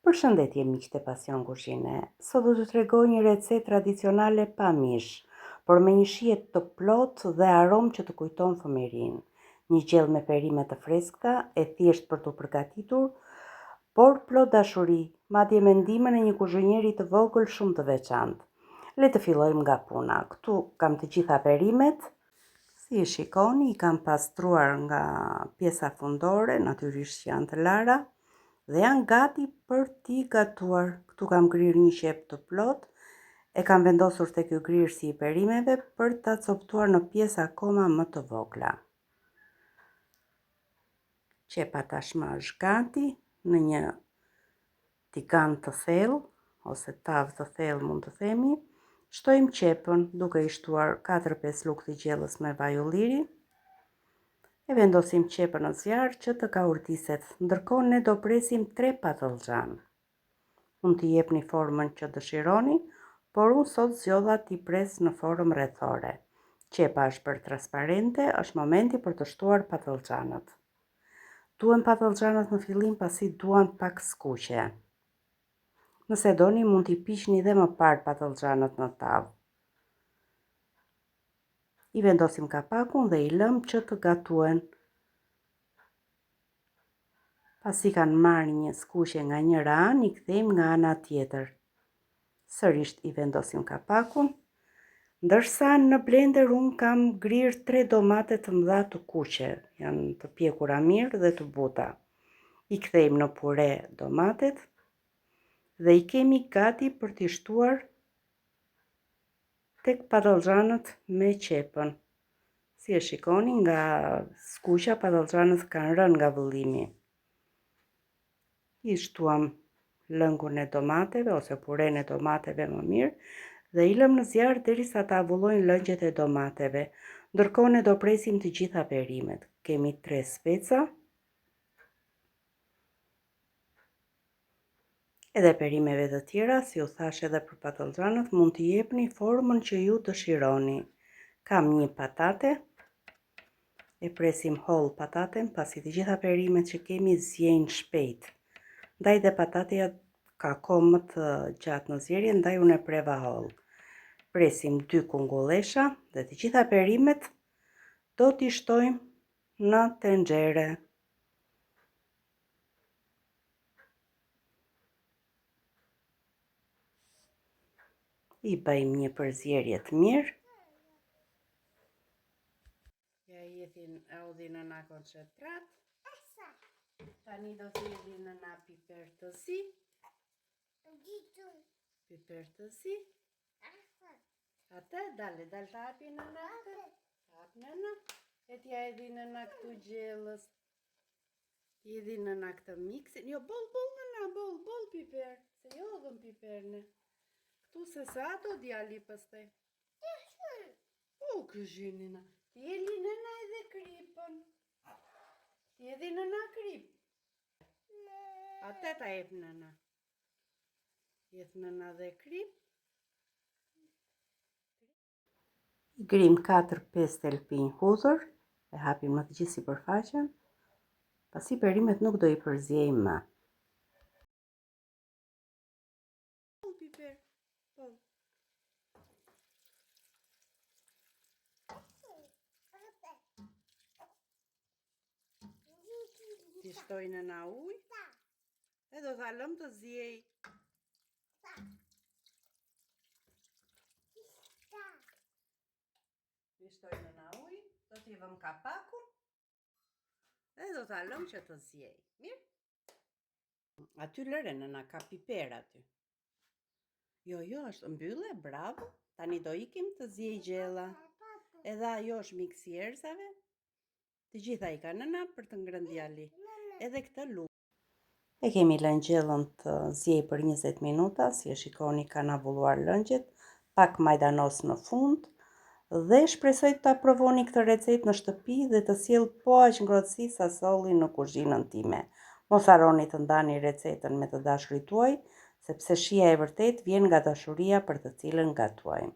Përshëndetje miqtë e Pasion Kuzhine. Sot do t'ju tregoj një recetë tradicionale pa mish, por me një shije të plotë dhe aromë që të kujton fëmijërinë. Një gjellë me perime të freskëta, e thjesht për t'u përgatitur, por plot dashuri, madje me ndihmën e një kuzhinieri të vogël shumë të veçantë. Le të fillojmë nga puna. Këtu kam të gjitha perimet. Si e shikoni, i kam pastruar nga pjesa fundore, natyrisht që janë të lara, dhe janë gati për t'i gatuar. Këtu kam grirë një qep të plot, e kam vendosur tek ky grirësi i perimeve për ta coptuar në pjesa akoma më të vogla. Qepa tashmë është gati në një tigan të thellë ose tavë të thellë mund të themi. Shtojmë qepën duke i shtuar 4-5 lugë të gjellës me vaj ulliri. E vendosim qepën në zjarr që të kaurtiset. Ndërkohë ne do presim 3 patlıxhan. Mund t'i jepni formën që dëshironi, por unë sot zgjodha t'i pres në formë rrethore. Qepa është bërë transparente, është momenti për të shtuar patlıxhanët. Duhen patlıxhanët në fillim pasi duan pak skuqe. Nëse doni mund t'i piqni dhe më parë patlıxhanët në tavë. I vendosim kapakun dhe i lëm që të gatuen. Pasi kanë marrë një skuqe nga njëra anë, i kthejmë nga ana tjetër. Sërish i vendosim kapakun, ndërsa në blender unë kam grirë 3 domate të mëdha të kuqe, janë të pjekura mirë dhe të buta. I kthejmë në pure domatet dhe i kemi gati për t'i shtuar tek patlıxhanët me qepën. Si e shikoni, nga skuqa patlıxhanët kanë rënë nga vëllimi. I shtuam lëngun e domateve ose puren e domateve më mirë dhe i lëm në zjarr derisa të avullojnë lëngjet e domateve. Ndërkohë ne do presim të gjitha perimet. Kemi 3 speca. Edhe perimeve të tjera, si u thash edhe për patlıxhanët, mund t'i jepni formën që ju dëshironi. Kam një patate. E presim holl pataten, pasi të gjitha perimet që kemi zjejnë shpejt. Ndaj dhe patateja ka kohë më të gjatë në zjerje, ndaj unë e preva holl. Presim 2 kungullesha dhe të gjitha perimet do t'i shtojmë në tenxhere. I bëjmë një përzierje të mirë. Ja i jetin audhin në koncentrat. Tani do thirrni nëna piper të zi. Piper të zi. Atë, dale të hapi nëna atë. Hap nëna. E t'ja edhi nëna këtu gjellës. T'i edhi nëna këtë miksin. Jo, bol nëna, bol piper. Se jo dhëm piperne. Këtu se sa ato djali pëstaj. Kuzhinina. T'i edhi nëna edhe kripën. T'i edhi nëna krip. Atë ta jep nëna. Jep nëna dhe krip. Grim 4-5 telpinj hudhër, e hapim në të gjithë sipërfaqen, pasi perimet nuk do i përziejmë më. Ti shtoj nëna ujë, e do t'a lëm të zjej. Ti shtoj nëna ujë, do t'i vëm kapakun, e do t'a lëm që të zjej. Mirë? Aty lëre nëna, ka piper aty. Jo, është mbylle, bravo. Tani do ikim të zjej gjella. Edhe ajo është miksi i erëzave. Të gjitha i ka nëna për të ngrënë djali. Edhe këtë lugë. E kemi lënë gjellën të zjej për 20 minuta, si e shikoni kanë avulluar lëngjet, pak majdanos në fund, dhe shpresoj ta provoni këtë recetë në shtëpi dhe të sjell po aq ngrohtësi sa solli në kuzhinën time. Mos harroni të ndani recetën me të dashurit tuaj, sepse shija e vërtet vjen nga dashuria për të cilën gatuajmë.